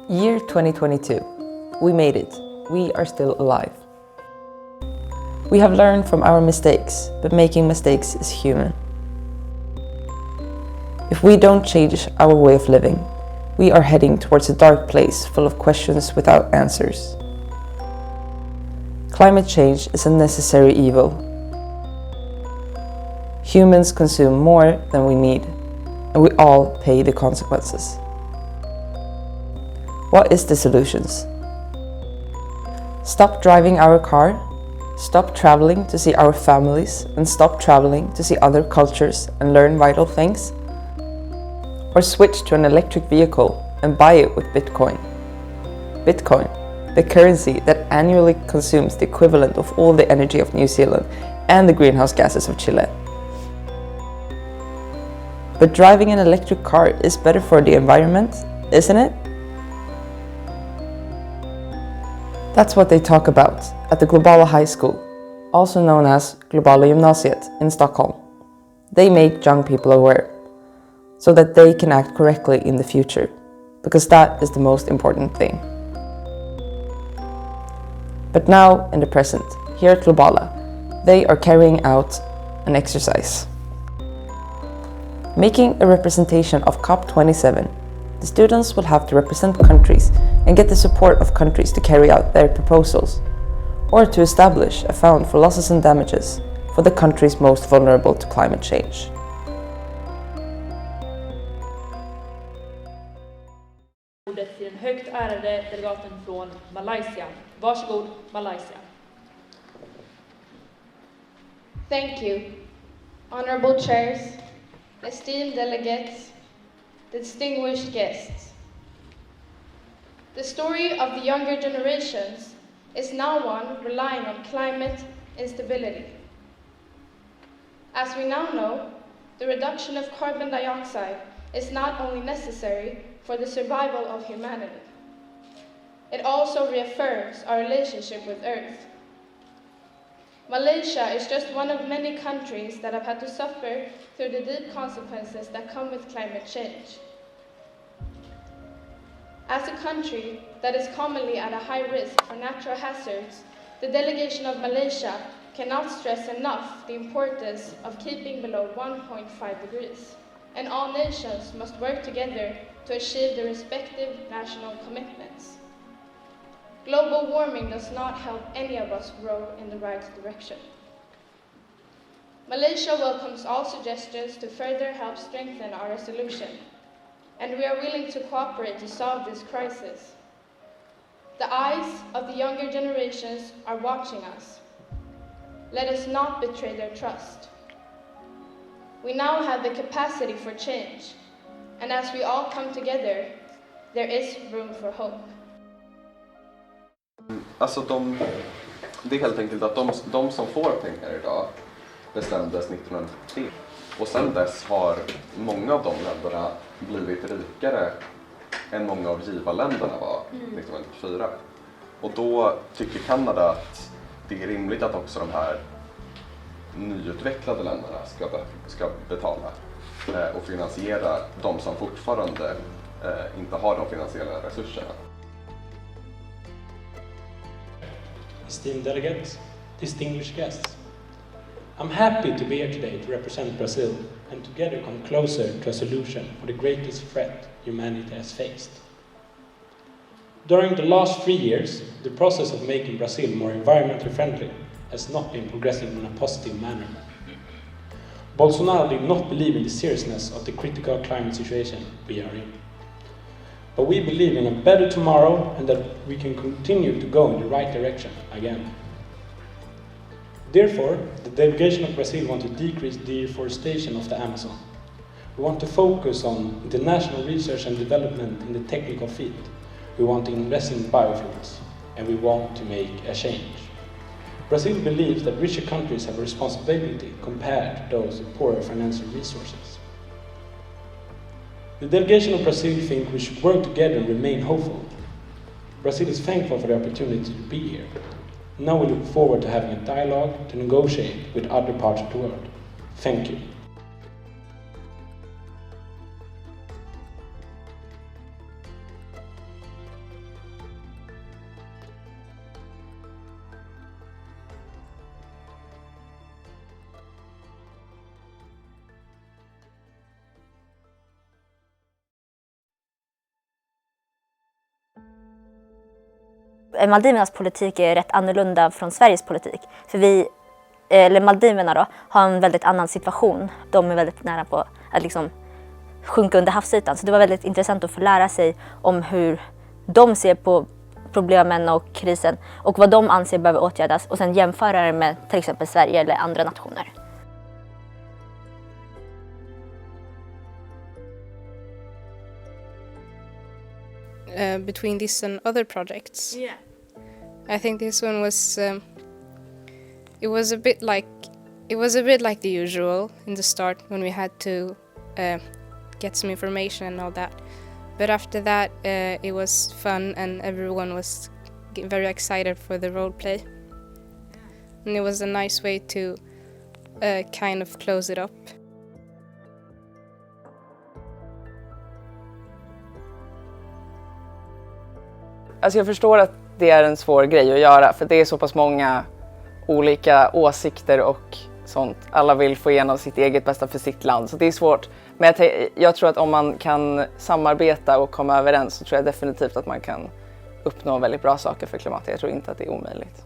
Year 2022. We made it. We are still alive. We have learned from our mistakes, but making mistakes is human. If we don't change our way of living, we are heading towards a dark place full of questions without answers. Climate change is a necessary evil. Humans consume more than we need, and we all pay the consequences. What is the solutions? Stop driving our car, stop traveling to see our families, and stop traveling to see other cultures and learn vital things? Or switch to an electric vehicle and buy it with Bitcoin. Bitcoin, the currency that annually consumes the equivalent of all the energy of New Zealand and the greenhouse gases of Chile. But driving an electric car is better for the environment, isn't it? That's what they talk about at the Globala High School, also known as Globala Gymnasiet in Stockholm. They make young people aware, so that they can act correctly in the future, because that is the most important thing. But now, in the present, here at Globala, they are carrying out an exercise. Making a representation of COP27, the students will have to represent countries and get the support of countries to carry out their proposals, or to establish a fund for losses and damages for the countries most vulnerable to climate change. Ordet till den högt ärade delegaten från Malaysia. Varsågod, Malaysia. Thank you, honorable chairs, esteemed delegates, distinguished guests. The story of the younger generations is now one relying on climate instability. As we now know, the reduction of carbon dioxide is not only necessary for the survival of humanity, it also reaffirms our relationship with Earth. Malaysia is just one of many countries that have had to suffer through the deep consequences that come with climate change. As a country that is commonly at a high risk for natural hazards, the delegation of Malaysia cannot stress enough the importance of keeping below 1.5 degrees, and all nations must work together to achieve their respective national commitments. Global warming does not help any of us grow in the right direction. Malaysia welcomes all suggestions to further help strengthen our resolution, and we are willing to cooperate to solve this crisis. The eyes of the younger generations are watching us. Let us not betray their trust. We now have the capacity for change, and as we all come together, there is room for hope. Alltså det är helt enkelt att de som får pengar idag bestämdes 1993. Och sedan dess har många av de länderna blivit rikare än många av givarländerna var 1994. Och då tycker Kanada att det är rimligt att också de här nyutvecklade länderna ska betala och finansiera de som fortfarande inte har de finansiella resurserna. Esteemed delegates, distinguished guests, I'm happy to be here today to represent Brazil and together come closer to a solution for the greatest threat humanity has faced. During the last 3 years, the process of making Brazil more environmentally friendly has not been progressing in a positive manner. Bolsonaro did not believe in the seriousness of the critical climate situation we are in. But we believe in a better tomorrow and that we can continue to go in the right direction again. Therefore, the delegation of Brazil wants to decrease deforestation of the Amazon. We want to focus on international research and development in the technical field. We want to invest in biofuels, and we want to make a change. Brazil believes that richer countries have a responsibility compared to those with poorer financial resources. The delegation of Brazil thinks we should work together and remain hopeful. Brazil is thankful for the opportunity to be here. Now we look forward to having a dialogue to negotiate with other parts of the world. Thank you. Maldivernas politik är rätt annorlunda från Sveriges politik. För Maldiverna då, har en väldigt annan situation. De är väldigt nära på att liksom sjunka under havsytan. Så det var väldigt intressant att få lära sig om hur de ser på problemen och krisen och vad de anser behöver åtgärdas och sen jämföra det med till exempel Sverige eller andra nationer. Between this and other projects. Yeah. I think this one was it was a bit like the usual in the start when we had to get some information and all that. But after that it was fun and everyone was very excited for the role play. And it was a nice way to kind of close it up. Alltså jag förstår att det är en svår grej att göra för det är så pass många olika åsikter och sånt. Alla vill få igenom sitt eget bästa för sitt land, så det är svårt. Men jag tror att om man kan samarbeta och komma överens så tror jag definitivt att man kan uppnå väldigt bra saker för klimatet. Jag tror inte att det är omöjligt.